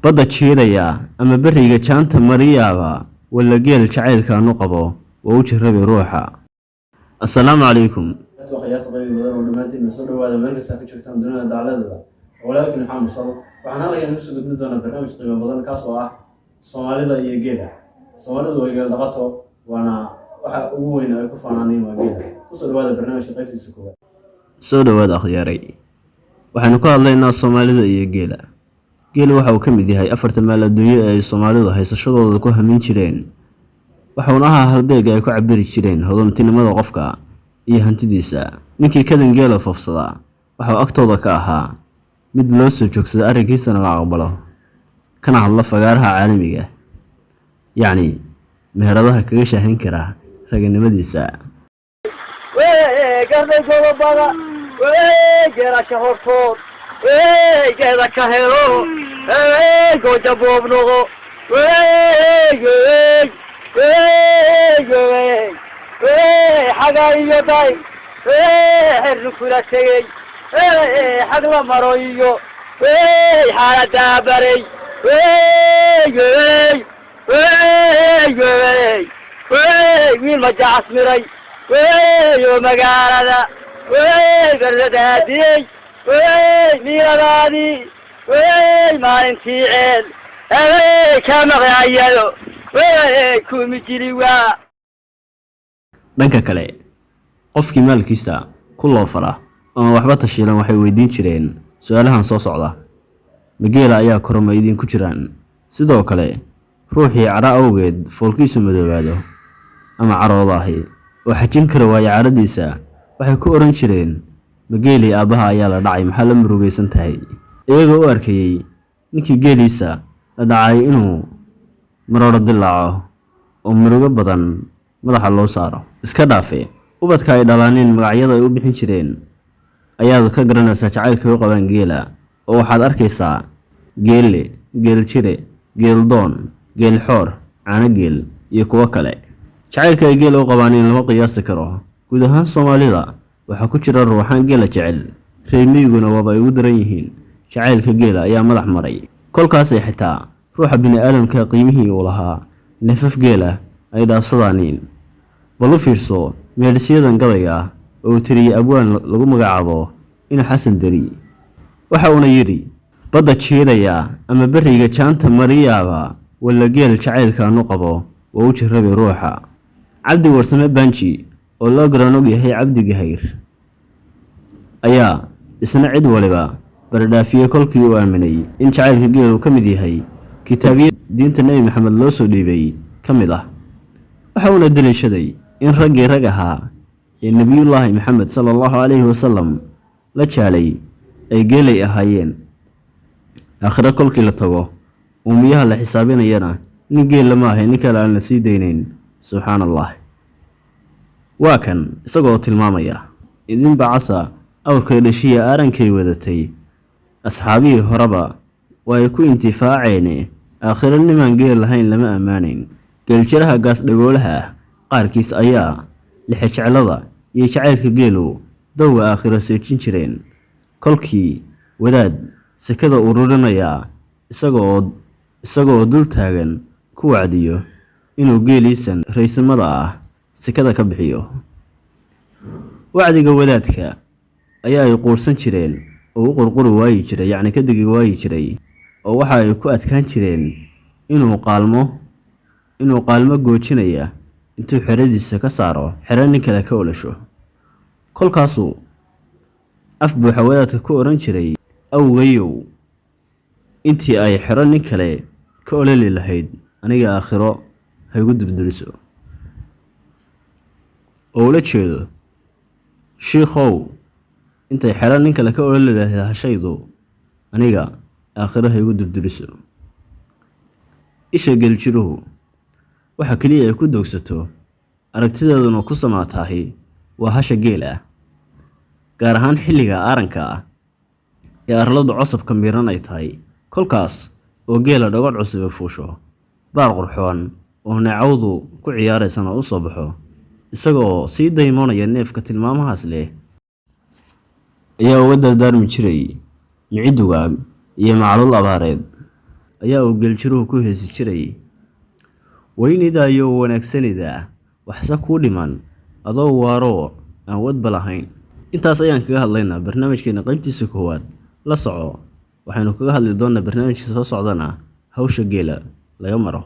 badda jiiraya ama beriga jaanta mariyaaba wala geel jacaylkaanu qabo waa u jirabay ruuxa. Assalaamu calaykum. خيارات طبيعية بدل ودمانتي من صدر وهذا مركز ساكن شفتهم دون دعالة ولكن محمد صلى وعن هذا يعني نفسه قد ندون برنامج طبيعي بدل كاسوا الصومالي ذا يجيله الصومالي ذا يجيله لغته وأنا وين أكون فنانين وجيله وصل هذا برنامج طبيعي السكوت سودو هذا خياري وحنقول الله إن الصومالي ذا يجيله جيله وحو كم يديها أفرت مال الدنيا الصومالي ذا هي الشغل ذا كوها من شرين وحوناها هالبيجا يكون عبري شرين هذا متين ماذا غفكا iyo hantidiisa ninkii kadan geela foofsada waxa agtooda ka ahaa mid loo soo joogsado arrinkiisana la aqbalo kana hadla fagaaraha caalamiga yani meheradaha kaga shaahin kara raganimadiisa garday gobada geela shahortood geela ka helo gooja boobnogo حاجة يداي حركولا شيء حاجة مرويو حالة دابري مين ما جاء اسمري يوم قال بردادي مين غادي ما انتي عيل كما غيالو كومي جريوا dhanka kale qofkii maalkiisa ku loo fara ama waxba tashiilan waxay weydiin jireen su'aalahan soo socda mageela ayaa korma idin ku jiraan sidoo kale ruuxii cara awgeed foolkiisu madoobaado ama caroodahay oo xajin kara waaya caradiisa waxay ku oran jireen mageeli aabaha ayaa la dhacay maxaa la murugaysan tahay iyagoo u arkayay ninkii geeliisa la dhacay inuu maroro dilaaco oo murugo badan madaxa loo saaro iska dhaafe ubadka ay dhalaaneen magacyada ay u bixin jireen ayaad ka garanaysaa jacaylka ay u qabaan geela oo waxaad arkaysaa geelle geel jire geel doon geel xoor caano geel iyo kuwa kale jacaylka ay geela u qabaan in lama qiyaasi karo guud ahaan Soomaalida waxa ku jira ruuxaan geela jecel reer miyiguna waaba ay ugu daran yihiin jacaylka geela ayaa madax maray kolkaas ay xitaa ruuxa bini'aadamka qiimihii uu lahaa nafaf geela ay dhaafsadaan balu fiirso meedhsiyadan gabayga oo tiriyay abwaan lagu magacaabo in Xasan Dari waxa uu yiri badda jiiraya ama beriga jaanta mariyaaba wala geel jacaylkaanu qabo waa u jirabay ruuxa. Cabdi Warsame Banji oo loo garanog yahay Cabdi Gahayr ayaa isna cid waliba bardhaafiyay kolkii uu aaminay in jacaylka geelu ka mid yahay kitaabiyada diinta Nabi Maxamed loo soo dhiibay kamid ah waxa uu daliishaday in raggii rag ahaa ee nabiyullaahi maxamed sallallahu alayhi wasallam la jaalay ay geelay ahaayeen aakhira kolkii la tago umiyaha la xisaabinayana nin geel lama ahay nin kale aan la sii deynayn subxaanallah waa kan isagoo tilmaamaya idin bacasa awrkay dhashiya arankay wadatay asxaabihii horeba way ku intifaaceen aakhira niman geel lahayn lama amaanayn geeljiraha gaas dhagoolaha qaarkiis ayaa lixjeclada iyo jacaylka geelu dawga aakhira seejin jireen kolkii wadaad sakada ururinaya isagoo dul taagan ku wacdiyo inuu geeliisan raysamada ah sakada ka bixiyo wacdiga wadaadka ayaa ay quursan jireen oo u qurquri waayi jiray yacni ka digi waayi jiray oo waxa ay ku adkaan jireen inuu qaalmo goojinaya intuu xeradiisa ka saaro xero nin kale ka olasho kolkaasuu af buuxa wadaadka ku oran jiray awgayow intii ay xero nin kale ka olali lahayd aniga aakhiro ha igu durduriso oo la jeedo sheekhow intay xero nin kale ka olali lahayd hashaydu aniga aakhiro ha igu durduriso isha geljiruhu waxa kaliya ay ku doogsato aragtideeduna ku samaatahay waa hasha geel ah gaar ahaan xilliga aaranka ah ee arladu cusubka miran ay tahay kolkaas oo geela dhogor cusub fuusho baar qurxoon oo neecawdu ku ciyaaraysana u soo baxo isagoo sii daymoonaya neefka tilmaamahaas leh ayaa uga dardaarmi jiray micidugaag iyo macluul abaareed ayaa uu geeljiruhu ku heesi jiray. Weynida iyo wanaagsanida waxse kuu dhiman adoo waaro aan wadba lahayn. Intaas ayaan kaga hadlaynaa barnaamijkeena qaybtiisa koowaad. La soco waxaynu kaga hadli doonaa barnaamijka soo socdana hawsha geela laga maro.